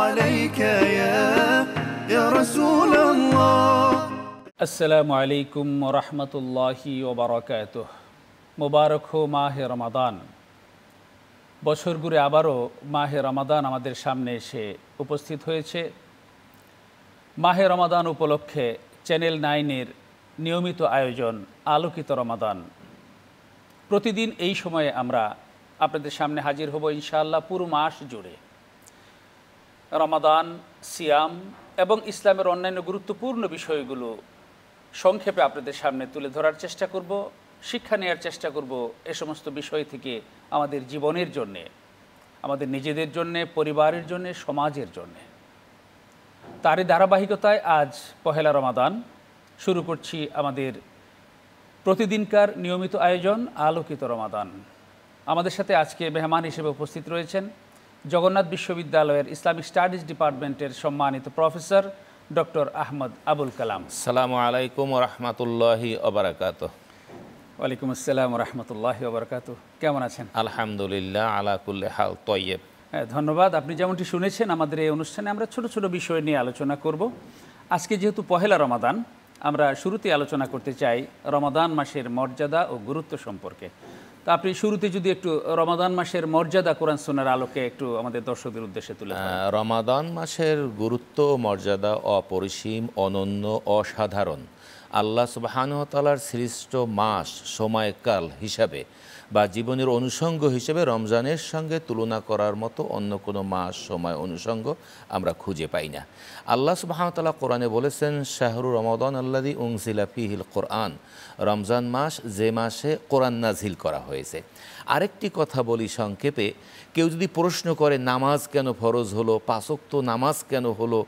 عليك يا رسول الله আসসালামু আলাইকুম ওয়া রাহমাতুল্লাহি ওয়া বারাকাতুহু। মোবারক হো মাহে রমাদান। বছর ঘুরে আবারও মাহে রমাদান আমাদের সামনে এসে উপস্থিত হয়েছে। মাহে রমাদান উপলক্ষে চ্যানেল 9-এর নিয়মিত আয়োজন আলোকিত রমাদান। প্রতিদিন এই সময়ে আমরা আপনাদের সামনে হাজির হব ইনশাআল্লাহ পুরো মাস জুড়ে। রমাদান, সিয়াম এবং ইসলামের অন্যান্য গুরুত্বপূর্ণ বিষয়গুলো সংক্ষেপে আপনাদের সামনে তুলে ধরার চেষ্টা করব, শিক্ষা নেওয়ার চেষ্টা করব এ সমস্ত বিষয় থেকে আমাদের জীবনের জন্যে, আমাদের নিজেদের জন্যে, পরিবারের জন্যে, সমাজের জন্যে। তারই ধারাবাহিকতায় আজ পহেলা রমাদান শুরু করছি আমাদের প্রতিদিনকার নিয়মিত আয়োজন আলোকিত রমাদান। আমাদের সাথে আজকে মেহমান হিসেবে উপস্থিত রয়েছেন জগন্নাথ বিশ্ববিদ্যালয়ের ইসলামিক স্টাডিজ ডিপার্টমেন্টের সম্মানিত প্রফেসর ডক্টর আহমদ আবুল কালাম। আসসালামু আলাইকুম ওয়া রাহমাতুল্লাহি ওয়া বারাকাতুহু। ওয়ালাইকুম আসসালাম ওয়া রাহমাতুল্লাহি ওয়া বারাকাতুহু। কেমন আছেন? আলহামদুলিল্লাহ আলা কুল্লি হাল তাইয়্যিব। ধন্যবাদ। আপনি যেমনটি শুনেছেন, আমাদের এই অনুষ্ঠানে আমরা ছোট ছোট বিষয় নিয়ে আলোচনা করব। আজকে যেহেতু পহেলা রমাদান, আমরা শুরুতে আলোচনা করতে চাই রমাদান মাসের মর্যাদা ও গুরুত্ব সম্পর্কে। তা আপনি শুরুতে যদি একটু রমাদান মাসের মর্যাদা কোরআন সুন্নাহর আলোকে একটু আমাদের দর্শকদের উদ্দেশ্যে তুলে ধরেন। রমাদান মাসের গুরুত্ব মর্যাদা অপরিসীম, অনন্য, অসাধারণ। আল্লাহ সুবহানাহু ওয়া তাআলার সৃষ্ট মাস, সময়কাল হিসাবে বা জীবনের অনুষঙ্গ হিসেবে রমজানের সঙ্গে তুলনা করার মতো অন্য কোনো মাস, সময়, অনুষঙ্গ আমরা খুঁজে পাই না। আল্লাহ সুবহানাহু ওয়া তাআলা কোরআনে বলেছেন, শাহরু রমাদান আল্লাযী উনজিলা ফীহিল কোরআন, রমজান মাস যে মাসে কোরআন নাজিল করা হয়েছে। আরেকটি কথা বলি সংক্ষেপে, কেউ যদি প্রশ্ন করে নামাজ কেন ফরজ হলো, 5 ওয়াক্ত নামাজ কেন হলো,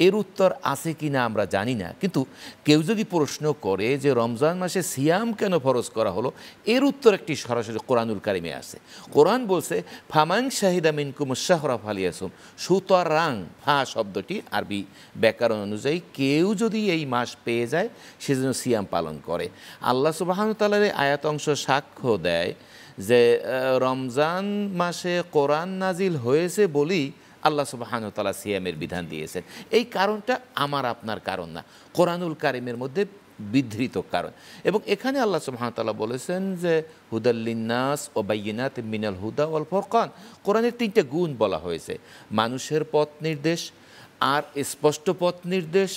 এর উত্তর আছে কি না আমরা জানি না। কিন্তু কেউ যদি প্রশ্ন করে যে রমজান মাসে সিয়াম কেন ফরজ করা হলো, এর উত্তর একটি সরাসরি কোরআনুল কারিমে আছে। কোরআন বলছে ফামান শাহিদা মিনকুমুশ শাহরা ফালিয়াসুম। সুতরাং ফা শব্দটি আরবি ব্যাকরণ অনুযায়ী কেউ যদি এই মাস পেয়ে যায় সেজন্য সিয়াম পালন করে। আল্লাহ সুবহানাহু ওয়া তাআলার আয়াত অংশ সাক্ষ্য দেয় যে রমজান মাসে কোরআন নাজিল হয়েছে বলেই আল্লাহ সুবহানাহু ওয়া তাআলা সিয়ামের বিধান দিয়েছেন। এই কারণটা আমার আপনার কারণ না, কোরআনুল কারিমের মধ্যে বিধৃত কারণ। এবং এখানে আল্লাহ সুবহানাহু ওয়া তাআলা বলেছেন যে হুদাল লিন্নাস ওয়া বাইয়িনাতিম মিনাল হুদা ওয়াল ফুরকান। কোরআনের 3টে গুণ বলা হয়েছে: মানুষের পথ নির্দেশ, আর স্পষ্ট পথ নির্দেশ,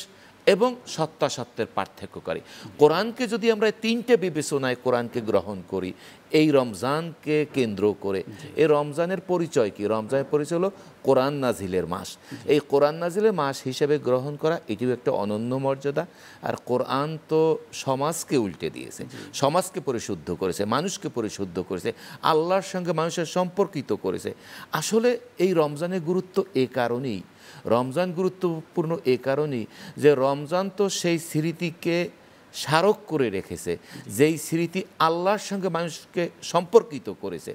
এবং সত্যাসত্যের পার্থক্যকারী। কোরআনকে যদি আমরা 3টে বিবেচনায় কোরআনকে গ্রহণ করি এই রমজানকে কেন্দ্র করে, এই রমজানের পরিচয় কি? রমজানের পরিচয় হলো কোরআন নাজিলের মাস। এই কোরআন নাজিলের মাস হিসেবে গ্রহণ করা এটিও একটা অনন্য মর্যাদা। আর কোরআন তো সমাজকে উল্টে দিয়েছে, সমাজকে পরিশুদ্ধ করেছে, মানুষকে পরিশুদ্ধ করেছে, আল্লাহর সঙ্গে মানুষের সম্পর্কিত করেছে। আসলে এই রমজানের গুরুত্ব এ কারণেই, রমজান গুরুত্বপূর্ণ এ কারণেই যে রমজান তো সেই স্মৃতিকে স্মারক করে রেখেছে, যেই স্মৃতি আল্লাহর সঙ্গে মানুষকে সম্পর্কিত করেছে।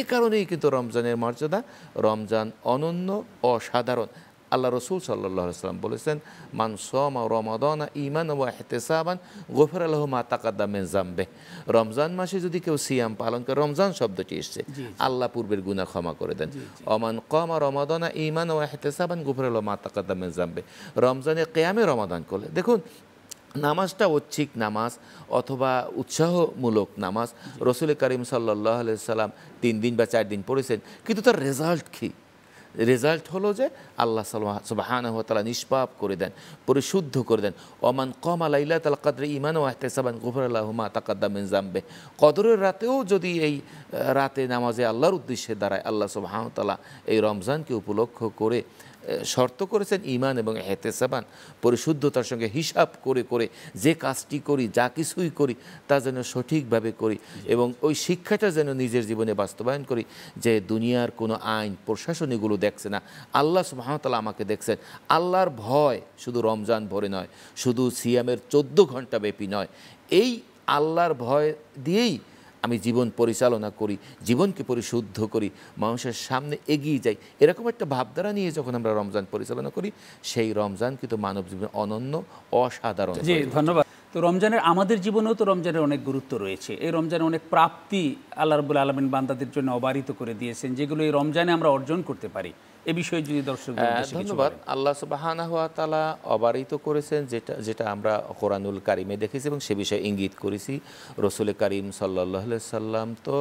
এ কারণেই কিন্তু রমজানের মর্যাদা, রমজান অনন্য, অসাধারণ। আল্লাহ রসুল সাল্লাল্লাহু আলাইহি ওয়াসাল্লাম বলেছেন, মান সামা রমাদানা ঈমানান ওয়া ইহতিসাবান গুফিরা লাহু মা তাকাদ্দামা মিন যামবিহি। রমজান মাসে যদি কেউ সিয়াম পালন করে, রমজান শব্দটি এসেছে, আল্লাহ পূর্বের গুনাহ ক্ষমা করে দেন। ওমান কামা রমাদানা ঈমানান ওয়া ইহতিসাবান গুফিরা লাহু মা তাকাদ্দামা মিন যামবিহি। রমজানে কিয়ামে রমাদান করলে, দেখুন নামাজটা ঐচ্ছিক নামাজ অথবা উৎসাহমূলক নামাজ। রসুল করিম সাল্লাল্লাহু আলাইহি সাল্লাম 3 দিন বা 4 দিন পড়েছেন, কিন্তু তার রেজাল্ট কী? রেজাল্ট হলো যে আল্লাহ সুবহানাহু ওয়া তাআলা নিষ্পাপ করে দেন, পরিশুদ্ধ করে দেন। ওমান কামা লাইলাতুল কদরি ঈমানান ওয়া ইহতিসাবান গুফিরা লাহু মা তাকাদ্দামা মিন যামবিহি। কদরের রাতেও যদি এই রাতে নামাজে আল্লাহর উদ্দেশ্যে দাঁড়ায়, আল্লাহ সুবহানাহু ওয়া তাআলা এই রমজানকে উপলক্ষ করে শর্ত করেছেন ঈমান এবং ইহতিসাবান, পরিশুদ্ধতার সঙ্গে হিসাব করে করে যে কাজটি করি, যা কিছুই করি তা যেন সঠিকভাবে করি এবং ওই শিক্ষাটা যেন নিজের জীবনে বাস্তবায়ন করি যে দুনিয়ার কোনো আইন প্রশাসন এগুলো দেখছে না, আল্লাহ সুবহানাহু ওয়া তাআলা আমাকে দেখছেন। আল্লাহর ভয় শুধু রমজান ভরে নয়, শুধু সিয়ামের 14 ঘন্টা ব্যাপী নয়, এই আল্লাহর ভয় দিয়েই আমি জীবন পরিচালনা করি, জীবনকে পরিশুদ্ধ করি, মানুষের সামনে এগিয়ে যাই, এরকম একটা ভাবধারা নিয়ে যখন আমরা রমজান পরিচালনা করি, সেই রমজান কিন্তু মানব জীবনে অনন্য, অসাধারণ। জি, ধন্যবাদ। তো রমজানের আমাদের জীবনেও তো রমজানের অনেক গুরুত্ব রয়েছে। এই রমজানে অনেক প্রাপ্তি আল্লাহ রাব্বুল আলামিন বান্দাদের জন্য অবারিত করে দিয়েছেন, যেগুলো এই রমজানে আমরা অর্জন করতে পারি। এ বিষয়ে যদি দর্শক ধন্যবাদ। আল্লাহ সুবহানাহু ওয়া তাআলা অবারিত করেছেন যেটা আমরা কোরআনুল কারিমে দেখেছি এবং সে বিষয়ে ইঙ্গিত করেছি। রাসূল করিম সাল্লাল্লাহু আলাইহি সাল্লাম তো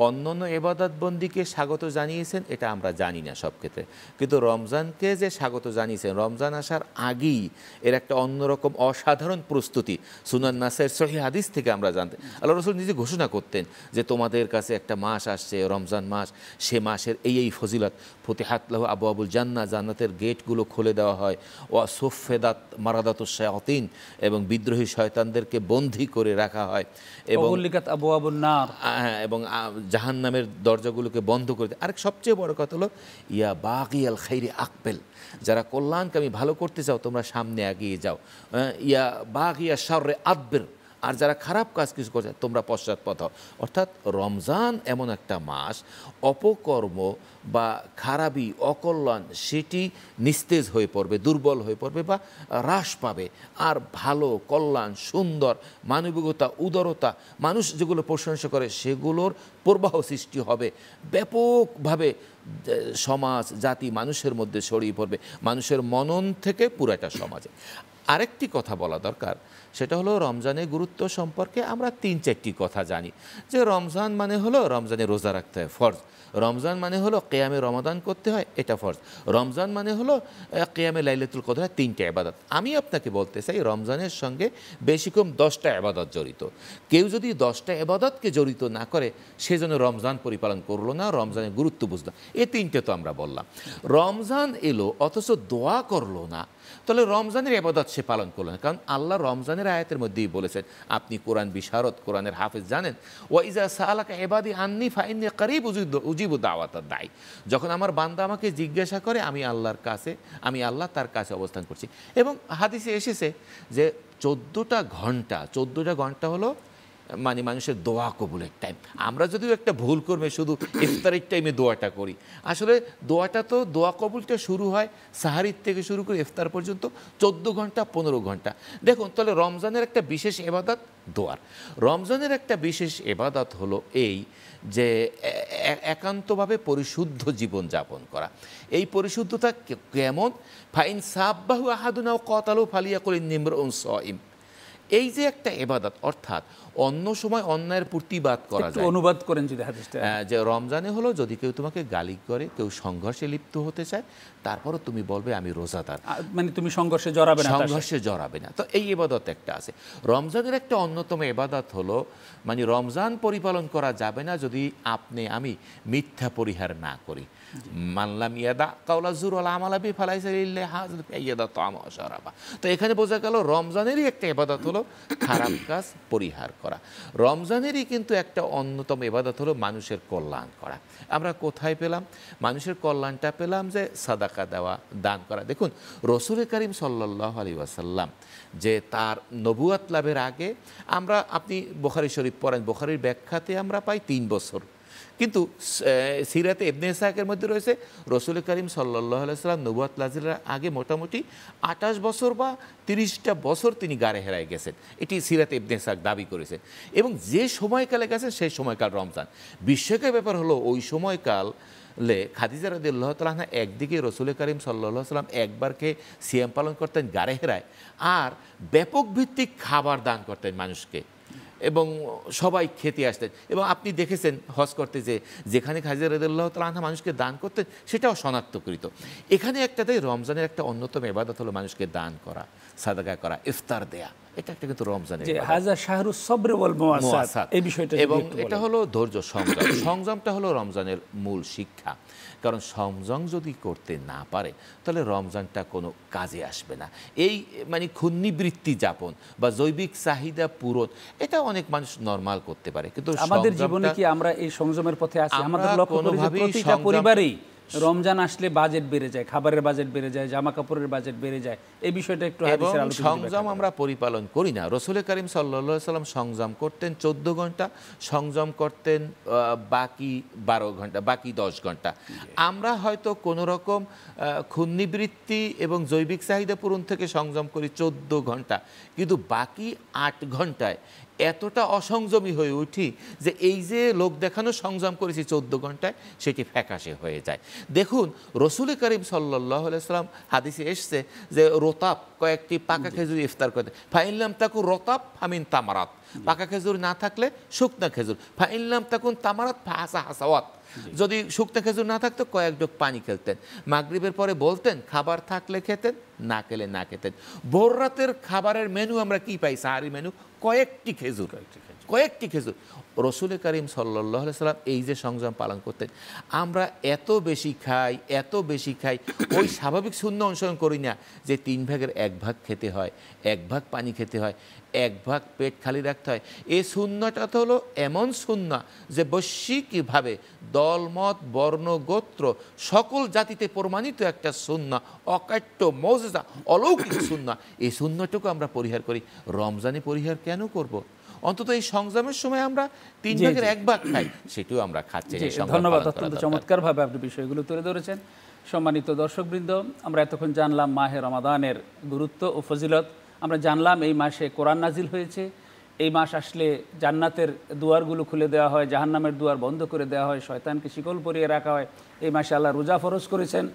অন্যান্য ইবাদত বন্দিকে স্বাগত জানিয়েছেন, এটা আমরা জানি না সব ক্ষেত্রে, কিন্তু রমজানকে যে স্বাগত জানিয়েছেন, রমজান আসার আগেই এর একটা অন্যরকম অসাধারণ প্রস্তুতি সুনান নাসাইর সহিহ হাদিস থেকে আমরা জানতে, আল্লাহ রাসূল নিজে ঘোষণা করতেন যে তোমাদের কাছে একটা মাস আসছে রমজান মাস, সে মাসের এই ফজিলত, ফতিহাত লাহু আবওয়াবুল জান্নাহ, জান্নাতের গেটগুলো খুলে দেওয়া হয়, ওয়া সুফেদাত মারাদাতুশ শায়াতিন, এবং বিদ্রোহী শয়তানদেরকে বন্দী করে রাখা হয়, এবং আবওয়াবুন নার, এবং জাহান্নামের দরজাগুলোকে বন্ধ করে দেয়। আরেক সবচেয়ে বড় কথা হলো ইয়া বাগিয়াল খাইরি আকবেল, যারা কল্যাণকামী ভালো করতে চাও তোমরা সামনে এগিয়ে যাও, ইয়া বাগিয়া শাররে আদবির, আর যারা খারাপ কাজ কিছু করছে তোমরা পশ্চাৎপদ হও। অর্থাৎ রমজান এমন একটা মাস, অপকর্ম বা খারাপি অকল্যাণ সেটি নিস্তেজ হয়ে পড়বে, দুর্বল হয়ে পড়বে বা হ্রাস পাবে, আর ভালো কল্যাণ, সুন্দর মানবিকতা, উদারতা, মানুষ যেগুলো প্রশংসা করে সেগুলোর প্রবাহ সৃষ্টি হবে, ব্যাপকভাবে সমাজ জাতি মানুষের মধ্যে ছড়িয়ে পড়বে, মানুষের মনন থেকে পুরাটা সমাজে। আরেকটি কথা বলা দরকার, সেটা হলো রমজানের গুরুত্ব সম্পর্কে আমরা ৩-৪টি কথা জানি। যে রমজান মানে হলো রমজানে রোজা রাখতে হয়, ফরজ। রমজান মানে হলো কিয়ামে রমাদান করতে হয়, এটা ফরজ। রমজান মানে হলো কিয়ামে লাইলাতুল কদর হয়, ৩টে ইবাদত। আমি আপনাকে বলতে চাই রমজানের সঙ্গে বেশি কম 10টা ইবাদত জড়িত। কেউ যদি 10টা ইবাদতকে জড়িত না করে সেজন্য রমজান পরিপালন করলো না, রমজানের গুরুত্ব বুঝলো। এই 3টে তো আমরা বললাম। রমজান এলো অথচ দোয়া করলো না, তাহলে রমজানের ইবাদত সে পালন করলো না। কারণ আল্লাহ রমজানের আয়াতের মধ্যেই বলেছেন, আপনি কোরআন বিশারদ, কোরআনের হাফেজ জানেন, ওয়া ইজা সাআলাকা ইবাদি আন্নী ফাইন্নী করিব উজিবু দাওয়াতাদ দাঈ, যখন আমার বান্দা আমাকে জিজ্ঞাসা করে আমি আল্লাহর কাছে, আমি আল্লাহ তার কাছে অবস্থান করছি। এবং হাদিসে এসেছে যে 14টা ঘন্টা হলো মানে মানুষের দোয়া কবুলের টাইম। আমরা যদিও একটা ভুল করবে শুধু ইফতারের টাইমে দোয়াটা করি, আসলে দোয়াটা তো দোয়া কবুলটা শুরু হয় সাহারির থেকে শুরু করে ইফতার পর্যন্ত 14 ঘন্টা 15 ঘন্টা। দেখুন তাহলে রমজানের একটা বিশেষ ইবাদত দোয়ার। রমজানের একটা বিশেষ ইবাদত হলো এই যে একান্তভাবে পরিশুদ্ধ জীবন যাপন করা। এই পরিশুদ্ধতা কেমন? ফাইন সাব্বাহু আহাদুনা ক্বাতালু ফালিয়াকুল ইন্নিমরুন সাইম, এই যে একটা ইবাদত, অর্থাৎ অন্য সময় অন্যায়ের প্রতিবাদ করা যায়। অনুবাদ করেন যদি হাদিসটা, যে রমজানে হলো যদি কেউ তোমাকে গালি করে, কেউ সংঘর্ষে লিপ্ত হতে চায়, তারপরও তুমি বলবে আমি রোজাদার, মানে তুমি সংঘর্ষে জড়াবে না। তো এই ইবাদত একটা আছে। রমজানের একটা অন্যতম ইবাদত হলো মানে রমজান পরিপালন করা যাবে না যদি আমি মিথ্যা পরিহার না করি। মানলাম ইয়াদা কাওলা জুর ওয়াল আমালা বি ফালাইসা লিল্লাহি হাযিল ইয়াদা তাআমা ওয়া শারাবা। তো এখানে বোঝা গেল রমজানেরই একটা ইবাদত হলো খারাপ কাজ পরিহার করা। রমজানেরই কিন্তু একটা অন্যতম ইবাদত হলো মানুষের কল্যাণ করা। আমরা কোথায় পেলাম মানুষের কল্যাণটা? পেলাম যে সাদাকা দেওয়া, দান করা। দেখুন রাসূল করিম সাল্লাল্লাহু আলাইহি ওয়াসাল্লাম যে তার নবুয়াত লাভের আগে আপনি বুখারী শরীফ পড়েন, বুখারীর ব্যাখ্যাতে আমরা পাই 3 বছর, কিন্তু সিরাতে ইবনে ইসহাকের মধ্যে রয়েছে রাসূল করিম সাল্লাল্লাহু আলাইহি ওয়াসাল্লাম নবুয়াত লাভের আগে মোটামুটি 28 বছর বা 30টা বছর তিনি গাড়ে হেরায় গেছেন। এটি সিরাতে ইবনে ইসহাক দাবি করেছেন। এবং যে সময়কালে গেছেন সেই সময়কাল রমজান। বিস্ময়কর ব্যাপার হলো ওই সময়কাল খাদিজা রাদিয়াল্লাহু তাআলা আনহা একদিকে রাসূল করিম সাল্লাল্লাহু আলাইহি ওয়াসাল্লাম একবার খেয়ে সিয়াম পালন করতেন গাড়ে হেরায়, আর ব্যাপক ভিত্তিক খাবার দান করতেন মানুষকে, এবং সবাই খেতে আসতেন। এবং আপনি দেখেছেন হজ করতে যেখানে খাদিজা রাদিয়াল্লাহু তাআলা আনহা মানুষকে দান করতেন সেটাও শনাক্তকৃত। এখানে একটাতে রমজানের একটা অন্যতম ইবাদত হলো মানুষকে দান করা, সাদাকা করা, ইফতার দেয়া। এটা একটা কিন্তু রমজানের এবং এটা হলো ধৈর্য, সংযমটা হলো রমজানের মূল শিক্ষা। কারণ সংযম যদি করতে না পারে তাহলে রমজানটা কোনো কাজে আসবে না। এই মানে ক্ষুণ্ণিবৃত্তি যাপন বা জৈবিক চাহিদা পূরণ এটা অনেক মানুষ নরমাল করতে পারে, কিন্তু আমাদের জীবনে কি আমরা এই সংযমের পথে আছি? আমাদের লক্ষ্য করি যে প্রতিটা পরিবারেই রমজান আসলে বাজেট বেড়ে যায়, খাবারের বাজেট বেড়ে যায়, জামা কাপড়ের বাজেট বেড়ে যায়। এই বিষয়টা একটু হাদিসের আলোচনা। সংযম আমরা পরিপালন করি না। রাসূল করিম সাল্লাল্লাহু আলাইহি ওয়াসাল্লাম সংযম করতেন 14 ঘন্টা, সংযম করতেন বাকি 12 ঘন্টা, বাকি 10 ঘন্টা। আমরা হয়তো কোনো রকম ক্ষুণ্ণিবৃত্তি এবং জৈবিক চাহিদা পূরণ থেকে সংযম করি 14 ঘন্টা, কিন্তু বাকি 8 ঘন্টায় এতটা অসংযমী হয়ে উঠি যে এই যে লোক দেখানো সংযম করেছি 14 ঘন্টায়, সেটি ফ্যাকাশে হয়ে যায়। দেখুন রসুল করিম সাল্লাল্লাহু আলাইহি সাল্লাম হাদিসে এসছে যে রোতাব কয়েকটি পাকা খেজুর ইফতার করতে, ফাইনলাম তাকুন রোতাব ফামিন তামারাত, পাকা খেজুর না থাকলে শুকনা খেজুর, ফাইনলাম তাকুন তামারাত ফাহাসা হাসাওয়াত, যদি শুকনা খেজুর না থাকতো কয়েক ডোক পানি খেলতেন। মাগরিবের পরে বলতেন খাবার থাকলে খেতেন, না খেলে না খেতেন। ভোর রাতের খাবারের মেনু আমরা কি পাই? সাহারি মেনু, কয়েকটি খেজুর, কয়েকটি খেজুর। রসুল করিম সাল্লাল্লাহু আলাইহি সাল্লাম এই যে সংযম পালন করতেন, আমরা এত বেশি খাই, এত বেশি খাই, ওই স্বাভাবিক শূন্য অনুসরণ করি না যে 3 ভাগের 1 ভাগ খেতে হয়, 1 ভাগ পানি খেতে হয়, 1 ভাগ পেট খালি রাখতে হয়। এই শূন্যটা তো হলো এমন শূন্য যে বৈশ্বিকভাবে দলমত বর্ণ গোত্র সকল জাতিতে প্রমাণিত একটা শূন্য, অকাট্য মৌজেজা, অলৌকিক শূন্য। এই শূন্যটুকু আমরা পরিহার করি, রমজানে পরিহার কেন করব? অন্তত এই সংযমের সময় আমরা 3 ভাগের 1 ভাগ খাই, সেটিও আমরা খাচ্ছি। ধন্যবাদ, অত্যন্ত চমৎকারভাবে আপনি বিষয়গুলো তুলে ধরেছেন। সম্মানিত দর্শকবৃন্দ, আমরা এতক্ষণ জানলাম মাহে রমাদানের গুরুত্ব ও ফজিলত। আমরা জানলাম এই মাসে কোরআন নাজিল হয়েছে, এই মাস আসলে জান্নাতের দুয়ারগুলো খুলে দেওয়া হয়, জাহান্নামের দুয়ার বন্ধ করে দেওয়া হয়, শয়তানকে শিকল পরিয়ে রাখা হয়। এই মাসে আল্লাহ রোজা ফরজ করেছেন।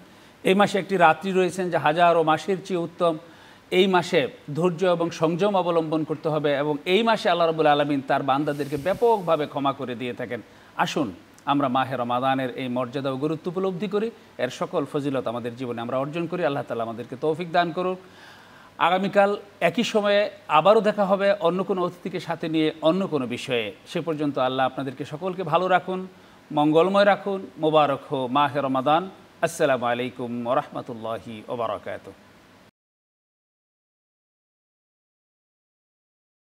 এই মাসে একটি রাত্রি রয়েছেন যা হাজারো মাসের চেয়ে উত্তম। এই মাসে ধৈর্য এবং সংযম অবলম্বন করতে হবে এবং এই মাসে আল্লাহ রাব্বুল আলামিন তার বান্দাদেরকে ব্যাপকভাবে ক্ষমা করে দিয়ে থাকেন। আসুন আমরা মাহে রমাদানের এই মর্যাদা ও গুরুত্ব উপলব্ধি করি, এর সকল ফজিলত আমাদের জীবনে আমরা অর্জন করি। আল্লাহ তাআলা আমাদেরকে তৌফিক দান করুন। আগামীকাল একই সময়ে আবারও দেখা হবে অন্য কোনো অতিথিকে সাথে নিয়ে অন্য কোনো বিষয়ে। সে পর্যন্ত আল্লাহ আপনাদেরকে সকলকে ভালো রাখুন, মঙ্গলময় রাখুন। মোবারক হো মাহে রমাদান। আসসালামু আলাইকুম ওয়া রাহমাতুল্লাহি ওয়া বারাকাতুহু।